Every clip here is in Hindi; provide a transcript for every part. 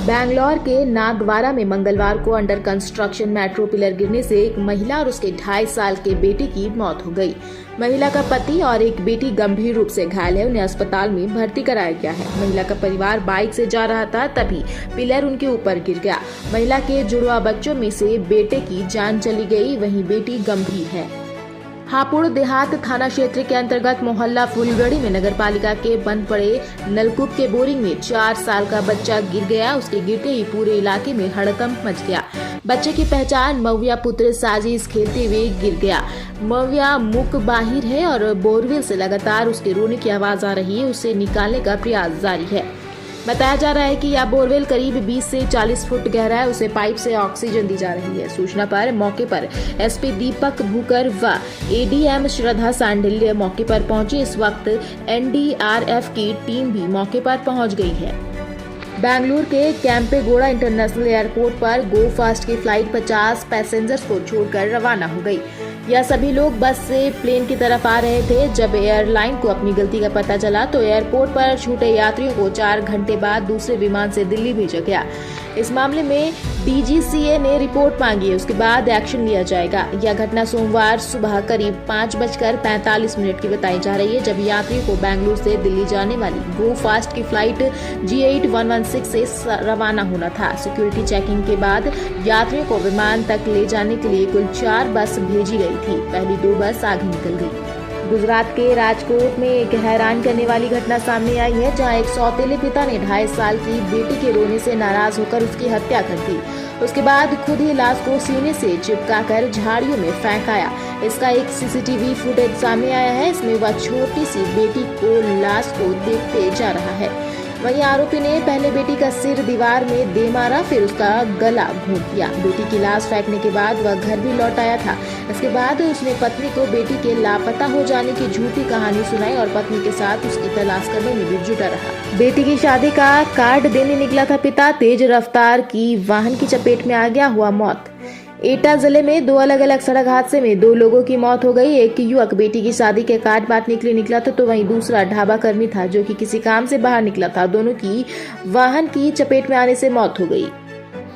बैंगलोर के नागवारा में मंगलवार को अंडर कंस्ट्रक्शन मेट्रो पिलर गिरने से एक महिला और उसके 2.5 साल के बेटे की मौत हो गई। महिला का पति और एक बेटी गंभीर रूप से घायल है, उन्हें अस्पताल में भर्ती कराया गया है। महिला का परिवार बाइक से जा रहा था, तभी पिलर उनके ऊपर गिर गया। महिला के जुड़वा बच्चों में से बेटे की जान चली गई, वहीं बेटी गंभीर है। हापुड़ देहात थाना क्षेत्र के अंतर्गत मोहल्ला फूलगढ़ी में नगरपालिका के बंद पड़े नलकूप के बोरिंग में 4 साल का बच्चा गिर गया। उसके गिरते ही पूरे इलाके में हड़कंप मच गया। बच्चे की पहचान मविया पुत्र साजिश खेलते हुए गिर गया। मविया मुक बाहिर है और बोरवेल से लगातार उसके रोने की आवाज आ रही है। उसे निकालने का प्रयास जारी है। बताया जा रहा है कि यह बोरवेल करीब 20 से 40 फुट गहरा है। उसे पाइप से ऑक्सीजन दी जा रही है। सूचना पर मौके पर एसपी दीपक भूकर व एडीएम श्रद्धा सांडिल्य मौके पर पहुंचे। इस वक्त एनडीआरएफ की टीम भी मौके पर पहुंच गई है। बेंगलुरु के कैंपेगौड़ा इंटरनेशनल एयरपोर्ट पर गो फास्ट की फ्लाइट 50 पैसेंजर्स को छोड़कर रवाना हो गई। यह सभी लोग बस से प्लेन की तरफ आ रहे थे। जब एयरलाइन को अपनी गलती का पता चला तो एयरपोर्ट पर छूटे यात्रियों को 4 घंटे बाद दूसरे विमान से दिल्ली भेजा गया। इस मामले में डीजीसीए ने रिपोर्ट मांगी है, उसके बाद एक्शन लिया जाएगा। यह घटना सोमवार सुबह करीब 5:45 की बताई जा रही है, जब यात्रियों को बेंगलुरु से दिल्ली जाने वाली गो फास्ट की फ्लाइट G8116 से रवाना होना था। सिक्योरिटी चेकिंग के बाद यात्रियों को विमान तक ले जाने के लिए कुल 4 बस भेजी गई थी। पहली 2 बस आगे निकल गई। गुजरात के राजकोट में एक हैरान करने वाली घटना सामने आई है, जहां एक सौतेले पिता ने 2.5 साल की बेटी के रोने से नाराज होकर उसकी हत्या कर दी। उसके बाद खुद ही लाश को सीने से चिपकाकर झाड़ियों में फेंक आया। इसका एक सीसीटीवी फुटेज सामने आया है। इसमें वह छोटी सी बेटी को लाश को देखते जा रहा है। वहीं आरोपी ने पहले बेटी का सिर दीवार में दे मारा, फिर उसका गला घोंट दिया। बेटी की लाश फेंकने के बाद वह घर भी लौट आया था। इसके बाद उसने पत्नी को बेटी के लापता हो जाने की झूठी कहानी सुनाई और पत्नी के साथ उसकी तलाश करने में भी जुटा रहा। बेटी की शादी का कार्ड देने निकला था पिता, तेज रफ्तार की वाहन की चपेट में आ गया, हुआ मौत। एटा जिले में 2 अलग अलग सड़क हादसे में 2 लोगों की मौत हो गई। एक युवक बेटी की शादी के कार्ड बांटने के लिए निकला था, तो वहीं दूसरा ढाबा कर्मी था जो कि किसी काम से बाहर निकला था। दोनों की वाहन की चपेट में आने से मौत हो गई।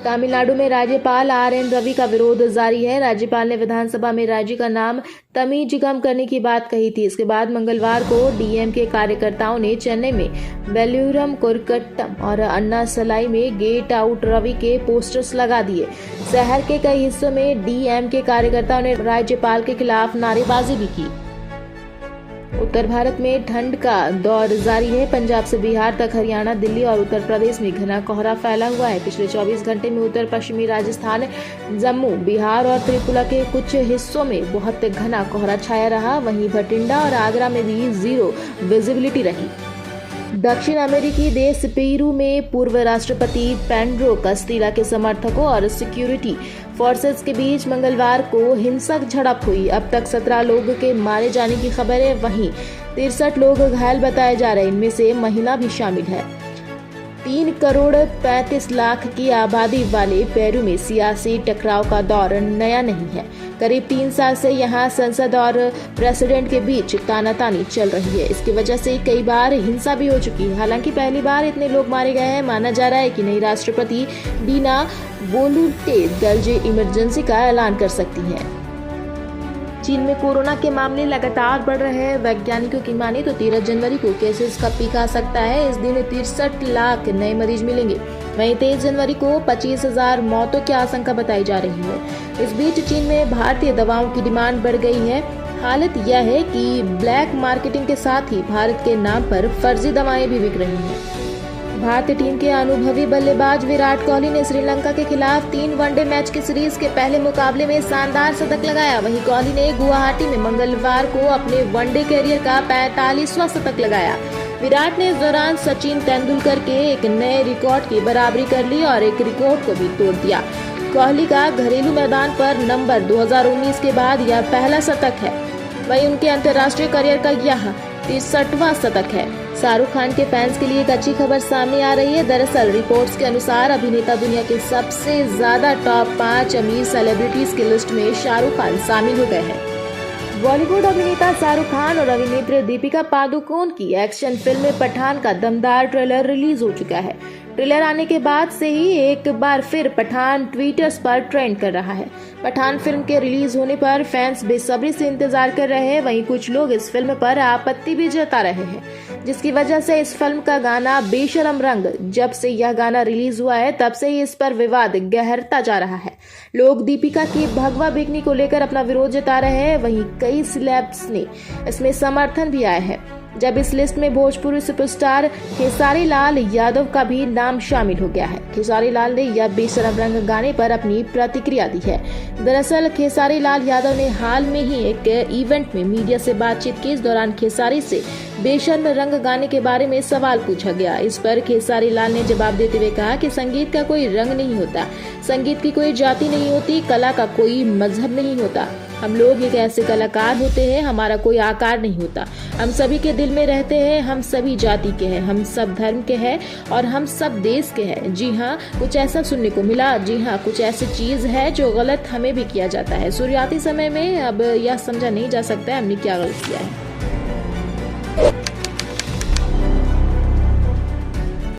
तमिलनाडु में राज्यपाल RN रवि का विरोध जारी है। राज्यपाल ने विधानसभा में राज्य का नाम तमिजिगम करने की बात कही थी। इसके बाद मंगलवार को DMK कार्यकर्ताओं ने चेन्नई में वेल्लूरम कोरकट्टम और अन्ना सलाई में गेट आउट रवि के पोस्टर्स लगा दिए। शहर के कई हिस्सों में DMK कार्यकर्ताओं ने राज्यपाल के खिलाफ नारेबाजी भी की। उत्तर भारत में ठंड का दौर जारी है। पंजाब से बिहार तक, हरियाणा, दिल्ली और उत्तर प्रदेश में घना कोहरा फैला हुआ है। पिछले 24 घंटे में उत्तर पश्चिमी राजस्थान, जम्मू, बिहार और त्रिपुरा के कुछ हिस्सों में बहुत घना कोहरा छाया रहा। वहीं भटिंडा और आगरा में भी 0 विजिबिलिटी रही। दक्षिण अमेरिकी देश पेरू में पूर्व राष्ट्रपति पेड्रो कास्टिल्लो के समर्थकों और सिक्योरिटी फोर्सेस के बीच मंगलवार को हिंसक झड़प हुई। अब तक 17 लोगों के मारे जाने की खबर है, वहीं 63 लोग घायल बताए जा रहे हैं। इनमें से महिला भी शामिल है। 3 करोड़ 35 लाख की आबादी वाले पेरू में सियासी टकराव का दौर नया नहीं है। करीब 3 साल से यहां संसद और प्रेसिडेंट के बीच तानातानी चल रही है। इसकी वजह से कई बार हिंसा भी हो चुकी है। हालांकि पहली बार इतने लोग मारे गए हैं। माना जा रहा है कि नई राष्ट्रपति डीना बोलुर्टे दर्जे इमरजेंसी का ऐलान कर सकती हैं। चीन में कोरोना के मामले लगातार बढ़ रहे हैं। वैज्ञानिकों की माने तो 13 जनवरी को केसेस का पीक आ सकता है। इस दिन 63 लाख नए मरीज मिलेंगे। वहीं 23 जनवरी को 25,000 मौतों की आशंका बताई जा रही है। इस बीच चीन में भारतीय दवाओं की डिमांड बढ़ गई है। हालत यह है कि ब्लैक मार्केटिंग के साथ ही भारत के नाम पर फर्जी दवाएं भी बिक रही हैं। भारतीय टीम के अनुभवी बल्लेबाज विराट कोहली ने श्रीलंका के खिलाफ 3 वनडे मैच की सीरीज के पहले मुकाबले में शानदार शतक लगाया। वहीं कोहली ने गुवाहाटी में मंगलवार को अपने वनडे कैरियर का 45वां शतक लगाया। विराट ने इस दौरान सचिन तेंदुलकर के एक नए रिकॉर्ड की बराबरी कर ली और एक रिकॉर्ड को भी तोड़ दिया। कोहली का घरेलू मैदान पर नंबर 2019 के बाद यह पहला शतक है। वहीं उनके अंतर्राष्ट्रीय करियर का यह 63वां शतक है। शाहरुख खान के फैंस के लिए एक अच्छी खबर सामने आ रही है। दरअसल रिपोर्ट्स के अनुसार अभिनेता दुनिया के सबसे ज्यादा टॉप 5 अमीर सेलिब्रिटीज की लिस्ट में शाहरुख खान शामिल हो गए हैं। बॉलीवुड अभिनेता शाहरुख खान और अभिनेत्री दीपिका पादुकोण की एक्शन फिल्म पठान का दमदार ट्रेलर रिलीज हो चुका है। ट्रेलर आने के बाद से ही एक बार फिर पठान ट्विटर्स पर ट्रेंड कर रहा है। पठान फिल्म के रिलीज होने पर फैंस बेसब्री से इंतजार कर रहे हैं। वहीं कुछ लोग इस फिल्म पर आपत्ति भी जता रहे हैं, जिसकी वजह से इस फिल्म का गाना बेशरम रंग, जब से यह गाना रिलीज हुआ है तब से ही इस पर विवाद गहरता जा रहा है। लोग दीपिका की भगवा बिकनी को लेकर अपना विरोध जता रहे हैं। वहीं कई सेलेब्स ने इसमें समर्थन भी आया है। जब इस लिस्ट में भोजपुरी सुपरस्टार खेसारी लाल यादव का भी नाम शामिल हो गया है। खेसारी लाल ने यह बेशरम रंग गाने पर अपनी प्रतिक्रिया दी है। दरअसल खेसारी लाल यादव ने हाल में ही एक इवेंट में मीडिया से बातचीत की। इस दौरान खेसारी से बेशर्म रंग गाने के बारे में सवाल पूछा गया। इस पर खेसारी लाल ने जवाब देते हुए कहा कि संगीत का कोई रंग नहीं होता, संगीत की कोई जाति नहीं होती, कला का कोई मजहब नहीं होता। हम लोग एक ऐसे कलाकार होते हैं, हमारा कोई आकार नहीं होता। हम सभी के दिल में रहते हैं, हम सभी जाति के हैं, हम सब धर्म के हैं और हम सब देश के हैं। जी हाँ, कुछ ऐसा सुनने को मिला। जी हाँ, कुछ ऐसी चीज है जो गलत हमें भी किया जाता है। शुरुआती समय में अब यह समझा नहीं जा सकता है हमने क्या गलत किया है।